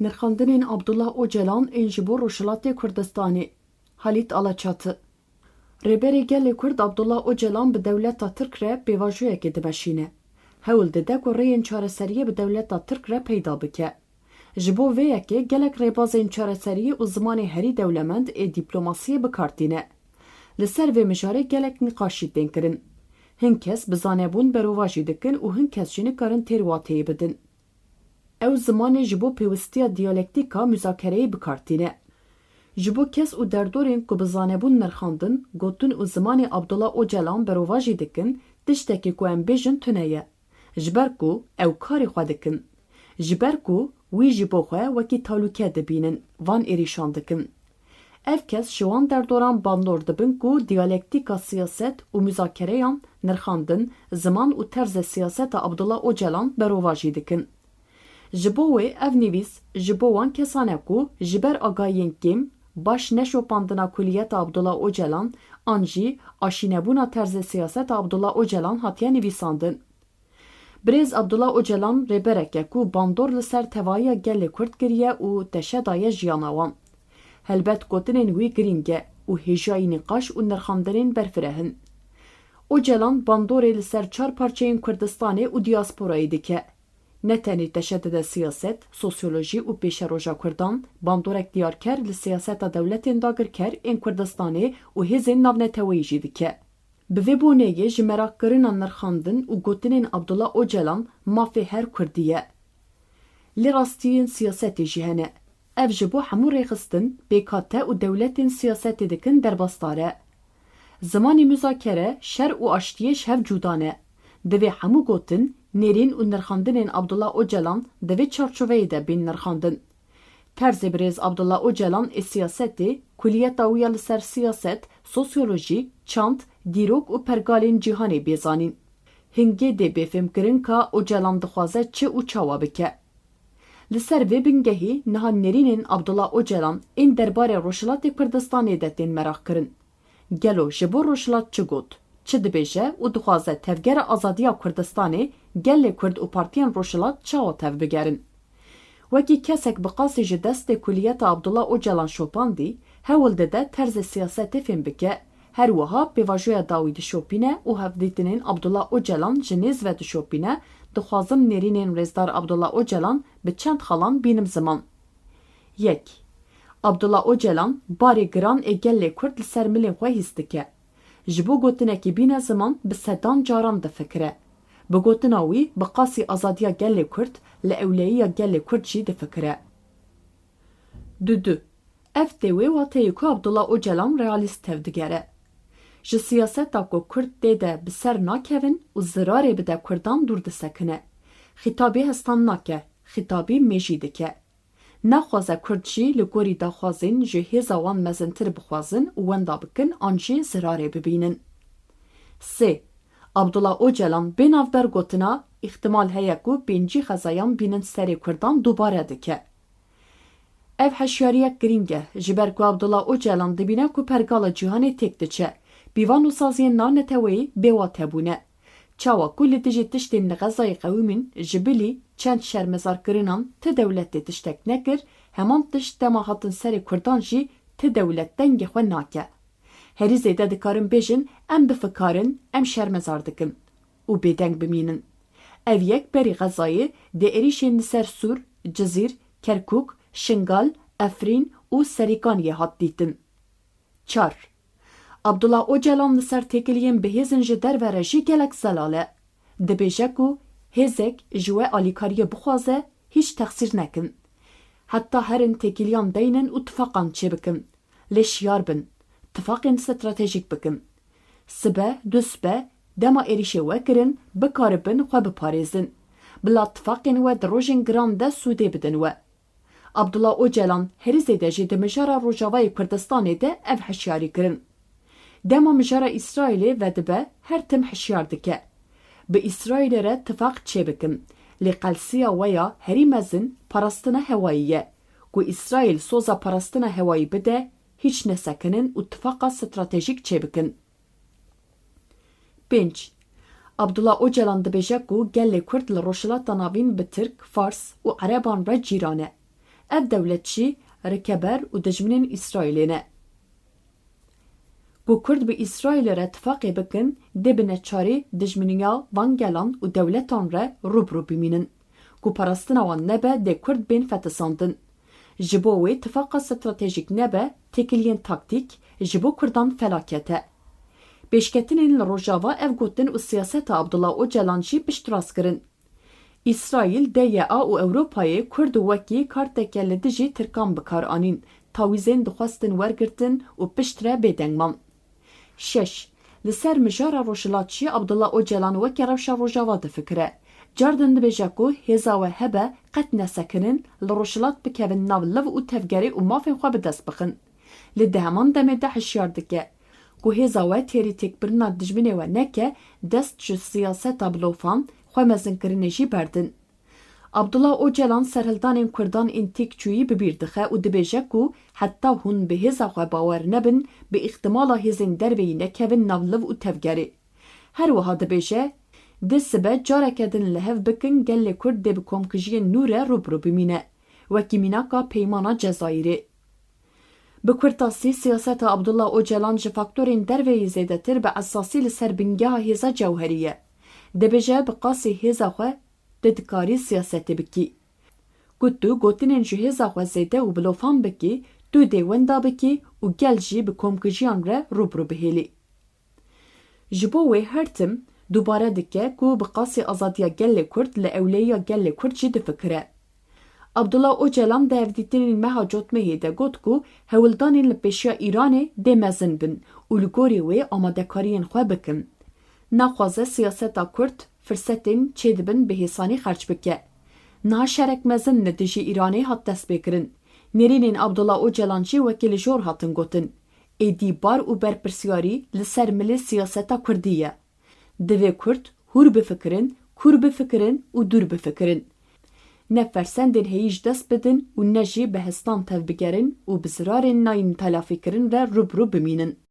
Nirxandinên Abdullah Öcalan ên ji bo Rojhilatê Kurdistanê. Halit Alaçatı. Rêberê gelê Kurd Abdullah Öcalan bi dewleta Tirk re pêvajiyekê dimeşîne. Hewl dide ku rêyên çareseriyê bi dewleta Tirk re peyda bike. Ji bo vê yekê gelek rêbazên çareseriyê û zimanê herî dewlemend ê dîplomasiyê bikartîne. Li ser vê mijarê gelek nîqaşî tên kirin. Hin kes bi zanebûn berovajî dikin û hin kes jî nikarin têr wateyê bidin. Ew zimanê ji bo pêwistiya diyalektîka müzakereyê bikartîne. Ji bo kes û derdorên ku bi zanebûn nirxandin, gotin û zimanê Abdullah Öcalan berovajî dikin, tiştekî ku em bêjin tune ye. Ji ber ku ew karê xwe dikin. Ji ber ku wî ji bo xwe wekî talûke dibînin, van êrîşan dikin. Ev kes ji wan derdoran bandor dibin ku diyalektîka siyaset û müzakereyan nirxandin, ziman û terzê siyaseta Abdullah Öcalan berovajî dikin. Ji bo wê ev nivîs ji bo wan kesan e ku ji ber agahiyên kêm, baş neşopandina kuliyeta Abdullah Öcalan an jî aşînebûna terzê siyaseta Abdullah Öcalan hatiye nivîsandin. Birêz Abdullah Öcalan rêberek e ku bandor li ser tevahiya gelê Kurd kiriye û teşe daye jiyana wan. Helbet gotinên wî girîng e û hêjayî nîqaş û nirxandinên berfirehin. Öcalan bandorê li ser çar parçeyên Kurdistanê û diasporayê dike. Ne tenê teşe dide siyaset, sosyolojî û pêşeroja Kurdan, bandorek diyarker li siyaseta dewletên dagirker ên Kurdistanê û hêzên navneteweyî jî dike. Bi vê boneyê ji merakkirina nirxandin û gotinên Abdullah Öcalan mafê her Kurdî ye. Lê rastiyên siyasetê jî hene. Ev ji bo hemû rêxistin, pêkhate û dewletên siyasetê dikin derbastar e. Zimanê müzakere, şer û aştiyê ji hev cuda ne. Divê hemû gotin, nêrîn û nirxandinên Abdullah Öcalan di vê çarçoveyê de bên nirxandin. Terzê birêz Abdullah Öcalan ê siyasetê, kuliyeta wî ya li ser siyaset, sosyolojî, çand, dîrok û pergalên cîhanê bêzanîn. Hingê dê bêfêmkirin ka Öcalan dixwaze çi û çawa bike. Li ser vê bingehî niha nêrînên Abdullah Öcalan ên derbarê Rojhilatê Kurdistanê de tên merak kirin. Gelo ji bo Rojhilat çi got? Çi dibêje û dixwaze tevgera azadiya Kurdistanê gelê Kurd û partiyên Rojhilat çawa tev bigerin? Wekî kesek bi qasî ji destê kuliyeta Abdullah Öcalan şopandî, hewl dide terzê siyasetê fêm bike, her wiha pêvajoya dawî dişopîne û hevdîtinên Abdullah Öcalan ji nêz ve dişopîne, dixwazim nêrînên rêzdar Abdullah Öcalan bi çend xalan bînim ziman. 1. Abdullah Öcalan barê giran ê gelê Kurd li ser milên xwe hîs dike. Ji bo gotinekî bîne ziman bi sedan caran difikire. Bi gotina wî bi qasî azadiya gelê Kurd li ewleyiya gelê Kurd jî difikire. 2. Ev tê wê wateyê ku Abdullah Öcalan realîst tev digere. Ji siyaseta ku Kurd tê de bi ser nakevin û zirarê bide Kurdan dûr disekine. Xîtabî hestan nake, xîtabî mêjî dike. Naxwaze Kurd jî li gorî daxwazên ji hêza wan mezintir bixwazin û wenda bikin an jî zirarê bibînin. 3. Abdullah Öcalan bê navber gotina îxtimal heye ku pêncî xezayan bînin serê Kurdan dubare dike. Ev heşyariyek girîng e ji ber ku Abdullah Öcalan dibîne ku pergala cîhanê têk diçe. Pîvan û saziyên naneteweyî bêwat hebûne. Çawa ku li dijî tiştên li Xezayê qewîmin ji bilî çend şermezarkirinan ti dewletê tiştek nekir, heman tişt dema hatin serê Kurdan jî ti dewlet dengê xwe nake. Herî zêde dikarin bêjin em bifikarin, em şermezar dikin û bêdeng bimînin. Ev yek berî Xezayê dê êrişên li ser Sûr, Cizîr, Kerkûk, Şingal, Efrîn û Serîkaniyê hat dîtin. 4. Abdullah Öcalan li ser têkiliyên bi hêzin ji dervere jî gelek zelale. Dibêje ku hêzek ji we alîkariyê bixwaze hîç texsîr nekin. Heta herin têkiliyan deynin û tifaqan çê bikin. Lê şiyar bin. Tifaqên stratejîk bikin. Sibe, du sibe, dema êrişê we kirin, bikaribin xwe biparêzin. Bila tifaqên we di rojên giran de sûdê bidin we. Abdullah Öcalan herî zêde jî di mijara Rojavayê Kurdistanê de ev heşyarî kirin. Dema mijara İsraîlê ve dibe her tim heşyar dike. Bi İsraîlê re tifaq çê bikin. Lê qelsiya we ya herî mezin parastina hewayî ye. Ku İsraîl soza parastina hewayî bide, hiç nesekinin û tifaqa stratejîk çê bikin. 5. Abdullah Öcalan dibêje ku gelê Kurd li Rojhilata navîn bi Tirk, Fars û Ereban re cîran e. ev devlet jî rikeber û dijminên İsraîlê ne. Ku Kurd bi İsraîlê re tifaqê bikin, dê bi neçarî dijminiya van gelan û dewletan re rûbirû bimînin. Ku parastina wan nebe dê Kurd bên fetisandin. Ji bo wê tifaqa stratejîk nebe, têkiliyên taktîk, ji bo Kurdan felaket e. Pêşketinên li Rojava ev gotin û siyaseta Abdullah Öcalan jî piştrast kirin. İsraîl, DYA û Ewropayê Kurd û wekî karteke li dijî Tirkan bikar anîn, tawîzên dixwastin wergirtin û pişt re bêdengman. 6. Li ser mijara rojhilatçî Abdullah Öcalan wekî rewşa Rojava difikire. Cardin dibêje ku hêza we hebe qet nesekirin, li rojhilat bikevin nav liv û tevgerê û mafên xwe bi dest bixin. Li deheman demê de hişyar dike ku hêza we têrî têkbirina dijminê we neke, dest ji siyaseta bilofan, xwe mezinkirinê jî berdin. Abdullah Öcalan serhildanên Kurdan ên têkçûyî bi bîr dixe û dibêje ku heta hûn bi hêza xwe bawer nebin, bi îxtimala hêzên derveyî nekevin nav liv û tevgerê. Her wiha dibêje, di sibe careke din li hev bikin gelê Kurd dê bi komkijiyên nû re rûbirû bimîne, wekî mînaka peymana Cezayîrê. Bi kurtasî siyaseta Abdullah Öcalan ji faktorên derveyî zêdetir bi esasî li ser bingeha hêza cewherî ye. Dibêje bi qasî hêza xwe de dikarî siyasetê bikî. Ku tu gotinên ji hêza xwe zêde û bilofan bikî, tu dê wenda bikî û gel jî bi komkijiyan re rûbirû bihêlî. Ji bo wê her tim dubare dike ku bi qasî azadiya gelê Kurd li ewleyiya gelê Kurd jî difikire. Abdullah Öcalan di hevdîtinên meha cotmehê de got ku hewildanên li pêşiya Îranê dê mezin bin û li gorî wê amadekariyên xwe bikin. Naxwaze siyaseta Kurd firsetên çêdibin bi hêsanî xerç bike. Niha şerek mezin li dijî Îranê hat destpêkirin. Nêrînên Abdullah Öcalan jî wekî li jor hatin gotin. Êdî bar û berpirsiyarî li ser milê siyaseta Kurdî ye. Divê Kurd hûr bifikirin, kûr bifikirin û dûr bifikirin. Ne fersendên heyî ji dest bidin û ne jî bi hestan tev bigerin û bi zirarên nayîn telafîkirin re rûbirû bimînin.